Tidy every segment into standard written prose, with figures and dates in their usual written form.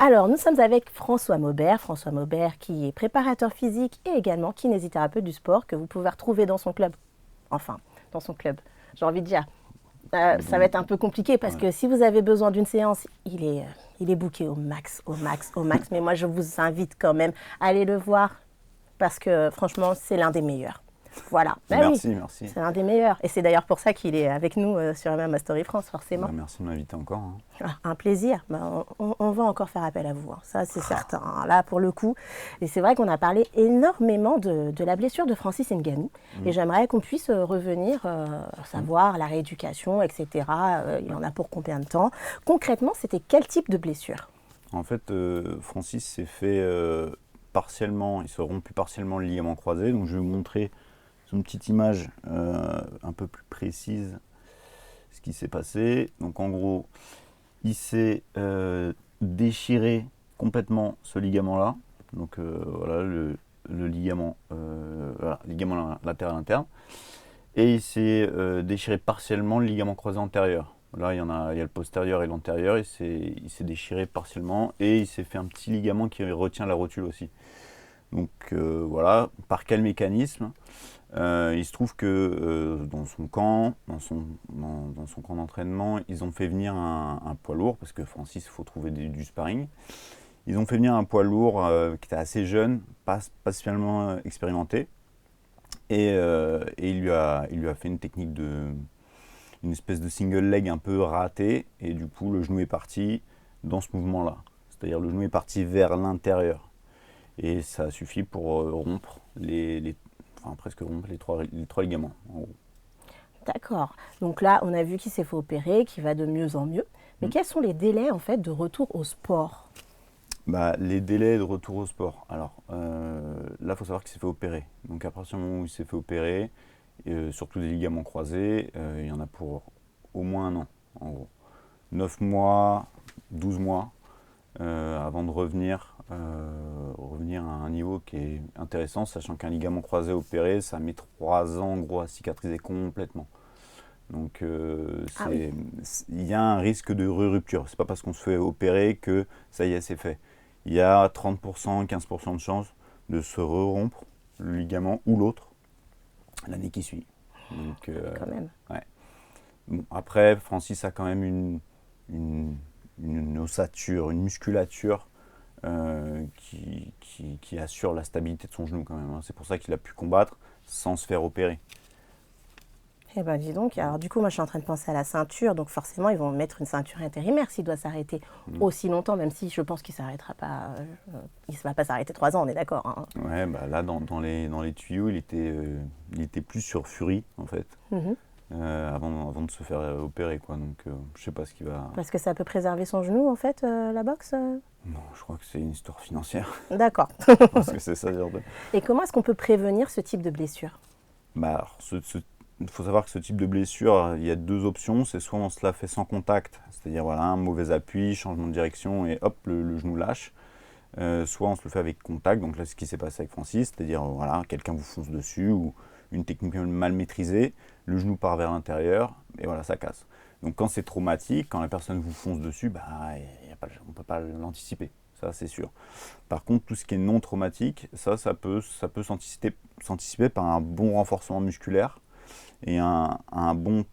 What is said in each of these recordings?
Alors, nous sommes avec François Maubert. François Maubert qui est préparateur physique et également kinésithérapeute du sport que vous pouvez retrouver dans son club. Enfin, dans son club, j'ai envie de dire. Ça va Donc, être un peu compliqué parce ouais. que si vous avez besoin d'une séance, il est booké au max, au max, au max. Mais moi, je vous invite quand même à aller le voir parce que franchement, c'est l'un des meilleurs. Voilà. Ben oui, Merci, merci. c'est l'un des meilleurs. Et c'est d'ailleurs pour ça qu'il est avec nous sur MMA Story France, forcément. Bah, merci de m'inviter encore, hein. Ah, un plaisir. Ben, on va encore faire appel à vous, hein. Ça c'est certain, hein. Là, pour le coup. Et c'est vrai qu'on a parlé énormément de la blessure de Francis Ngannou. Et Mm. j'aimerais qu'on puisse revenir, Mm. savoir la rééducation, etc. Il y en a pour combien de temps? Concrètement, c'était quel type de blessure? En fait, Francis s'est fait partiellement, il s'est rompu partiellement le ligament croisé. Donc je vais vous montrer sur une petite image un peu plus précise ce qui s'est passé. Donc en gros, il s'est déchiré complètement ce ligament-là. Donc voilà le ligament, voilà, ligament latéral interne. Et il s'est déchiré partiellement le ligament croisé antérieur. Là, il y a le postérieur et l'antérieur. Il s'est déchiré partiellement et il s'est fait un petit ligament qui retient la rotule aussi. Donc voilà, par quel mécanisme? Il se trouve que dans son camp, dans son camp d'entraînement, ils ont fait venir un poids lourd, parce que Francis, il faut trouver du sparring. Ils ont fait venir un poids lourd qui était assez jeune, pas spécialement expérimenté. Et il lui a fait une technique une espèce de single leg un peu raté. Et du coup, le genou est parti dans ce mouvement-là. C'est-à-dire le genou est parti vers l'intérieur. Et ça suffit pour rompre enfin presque rompre les trois ligaments, en gros. D'accord. Donc là, on a vu qu'il s'est fait opérer, qu'il va de mieux en mieux. Mais Mm. quels sont les délais en fait de retour au sport? Bah, les délais de retour au sport. Alors là, il faut savoir qu'il s'est fait opérer. Donc à partir du moment où il s'est fait opérer, surtout des ligaments croisés, il y en a pour au moins un an, en gros. 9 mois, 12 mois, avant de revenir à un niveau qui est intéressant, sachant qu'un ligament croisé opéré, ça met 3 ans en gros à cicatriser complètement. Donc Ah oui, il y a un risque de rupture. C'est pas parce qu'on se fait opérer que ça y est, c'est fait. Il y a 30%, 15% de chance de se rompre le ligament ou l'autre l'année qui suit. Donc quand même. ouais. Bon, après, Francis a quand même une, une ossature, une musculature qui assure la stabilité de son genou quand même, hein. C'est pour ça qu'il a pu combattre sans se faire opérer. Eh ben dis donc, alors du coup moi je suis en train de penser à la ceinture, donc forcément ils vont mettre une ceinture intérimaire s'il doit s'arrêter Mm. aussi longtemps, même si je pense qu'il s'arrêtera pas, il ne va pas s'arrêter 3 ans, on est d'accord, hein. Ouais, bah là, dans les tuyaux, il était plus sur Fury, en fait, Mhm. avant de se faire opérer, quoi. Donc, je sais pas ce qu'il va. Parce que ça peut préserver son genou en fait, la boxe. Non, je crois que c'est une histoire financière. D'accord. Je pense que c'est ça, genre de. Et comment est-ce qu'on peut prévenir ce type de blessure? Bah, alors, il faut savoir que ce type de blessure, il y a deux options. C'est soit on se la fait sans contact, c'est-à-dire voilà, un mauvais appui, changement de direction et hop, le genou lâche. Soit on se le fait avec contact, donc là ce qui s'est passé avec Francis, c'est-à-dire voilà, quelqu'un vous fonce dessus ou une technique mal maîtrisée, le genou part vers l'intérieur et voilà, ça casse. Donc quand c'est traumatique, quand la personne vous fonce dessus, bah, on ne peut pas l'anticiper, ça c'est sûr. Par contre, tout ce qui est non traumatique, ça peut s'anticiper par un bon renforcement musculaire et un bon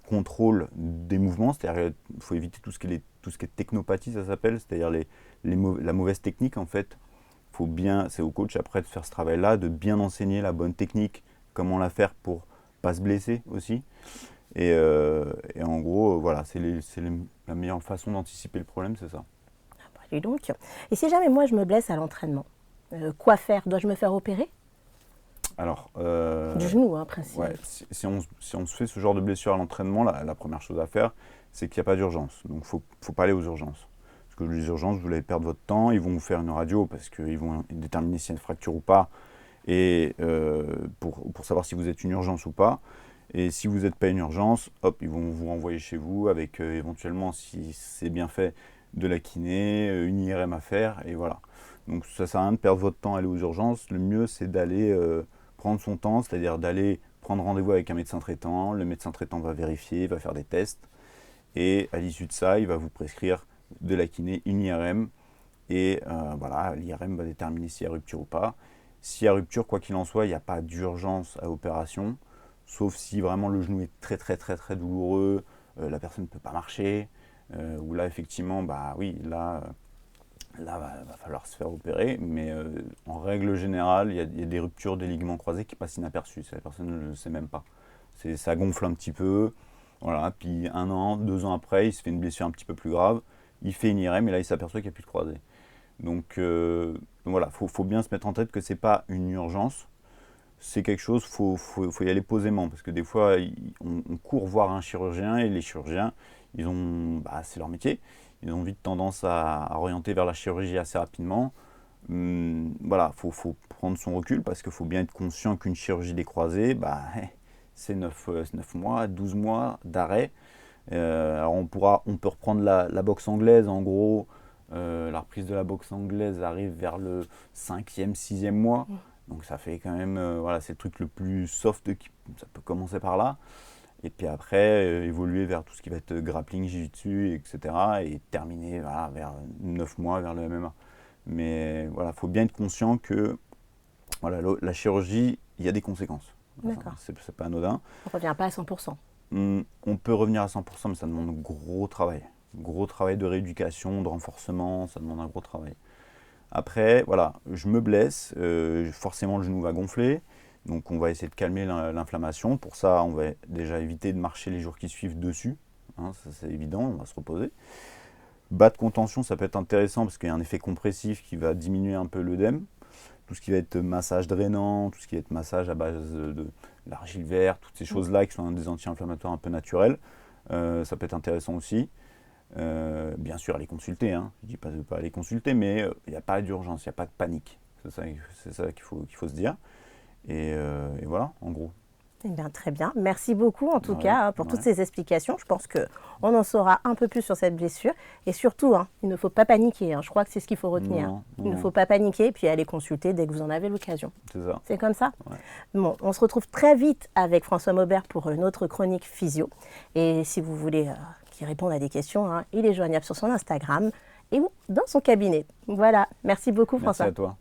contrôle des mouvements, c'est-à-dire qu'il faut éviter tout ce qui est technopathie, ça s'appelle, c'est-à-dire la mauvaise technique en fait. C'est au coach après de faire ce travail-là, de bien enseigner la bonne technique, comment la faire pour pas se blesser aussi. Et en gros, voilà, la meilleure façon d'anticiper le problème, c'est ça. Bah, dis donc. Et si jamais moi je me blesse à l'entraînement, quoi faire? Dois-je me faire opérer? Alors, Du genou, hein, ouais, principe. si on se fait ce genre de blessure à l'entraînement, la première chose à faire, c'est qu'il n'y a pas d'urgence. Donc, faut pas aller aux urgences. Parce que les urgences, vous allez perdre votre temps, ils vont vous faire une radio parce qu'ils vont déterminer s'il y a une fracture ou pas, et pour savoir si vous êtes une urgence ou pas. Et si vous n'êtes pas une urgence, hop, ils vont vous renvoyer chez vous avec éventuellement, si c'est bien fait, de la kiné, une IRM à faire, et voilà. Donc ça sert à rien de perdre votre temps à aller aux urgences. Le mieux, c'est d'aller prendre son temps, c'est-à-dire d'aller prendre rendez-vous avec un médecin traitant. Le médecin traitant va vérifier, va faire des tests, et à l'issue de ça, il va vous prescrire de la kiné, une IRM, Et voilà, l'IRM va déterminer s'il y a rupture ou pas. S'il y a rupture, quoi qu'il en soit, il n'y a pas d'urgence à l'opération, sauf si vraiment le genou est très très très très douloureux, la personne ne peut pas marcher, ou là effectivement, bah oui, là va falloir se faire opérer, mais en règle générale, il y a des ruptures des ligaments croisés qui passent inaperçues, la personne ne le sait même pas. Ça gonfle un petit peu, voilà, puis 1 an, 2 ans après, il se fait une blessure un petit peu plus grave, il fait une IRM et là il s'aperçoit qu'il n'y a plus de croisés. Donc voilà, faut bien se mettre en tête que c'est pas une urgence, c'est quelque chose, faut y aller posément, parce que des fois, on court voir un chirurgien, et les chirurgiens, c'est leur métier, ils ont vite tendance à orienter vers la chirurgie assez rapidement. Voilà, faut prendre son recul, parce qu'il faut bien être conscient qu'une chirurgie des croisés, c'est 9 mois, 12 mois d'arrêt. Alors on peut reprendre la boxe anglaise, en gros, la reprise de la boxe anglaise arrive vers le 5e, 6e mois. Donc ça fait quand même, voilà, c'est le truc le plus soft, ça peut commencer par là. Et puis après, évoluer vers tout ce qui va être grappling, jiu-jitsu, etc. Et terminer voilà, vers 9 mois, vers le MMA. Mais voilà, il faut bien être conscient que voilà, la chirurgie, il y a des conséquences. D'accord. C'est pas anodin. On ne revient pas à 100%. On peut revenir à 100%, mais ça demande gros travail. Gros travail de rééducation, de renforcement, ça demande un gros travail. Après, voilà, je me blesse, forcément le genou va gonfler, donc on va essayer de calmer l'inflammation. Pour ça, on va déjà éviter de marcher les jours qui suivent dessus, hein, ça c'est évident, on va se reposer. Bas de contention, ça peut être intéressant parce qu'il y a un effet compressif qui va diminuer un peu l'œdème. Tout ce qui va être massage drainant, tout ce qui va être massage à base de l'argile verte, toutes ces choses-là qui sont des anti-inflammatoires un peu naturels, ça peut être intéressant aussi. Bien sûr, aller consulter, hein. Je ne dis pas de ne pas aller consulter, mais il n'y a pas d'urgence, il n'y a pas de panique. C'est ça qu'il faut se dire. Et voilà, en gros. Eh bien, très bien. Merci beaucoup en tout Ouais, cas pour toutes ces explications. Je pense qu'on en saura un peu plus sur cette blessure. Et surtout, il ne faut pas paniquer. Je crois que c'est ce qu'il faut retenir. Non, Il ne faut pas paniquer puis aller consulter dès que vous en avez l'occasion. C'est ça. C'est comme ça. Ouais. Bon, on se retrouve très vite avec François Maubert pour une autre chronique physio. Et si vous voulez qu'il réponde à des questions, il est joignable sur son Instagram et ou dans son cabinet. Voilà. Merci beaucoup, François. Merci à toi.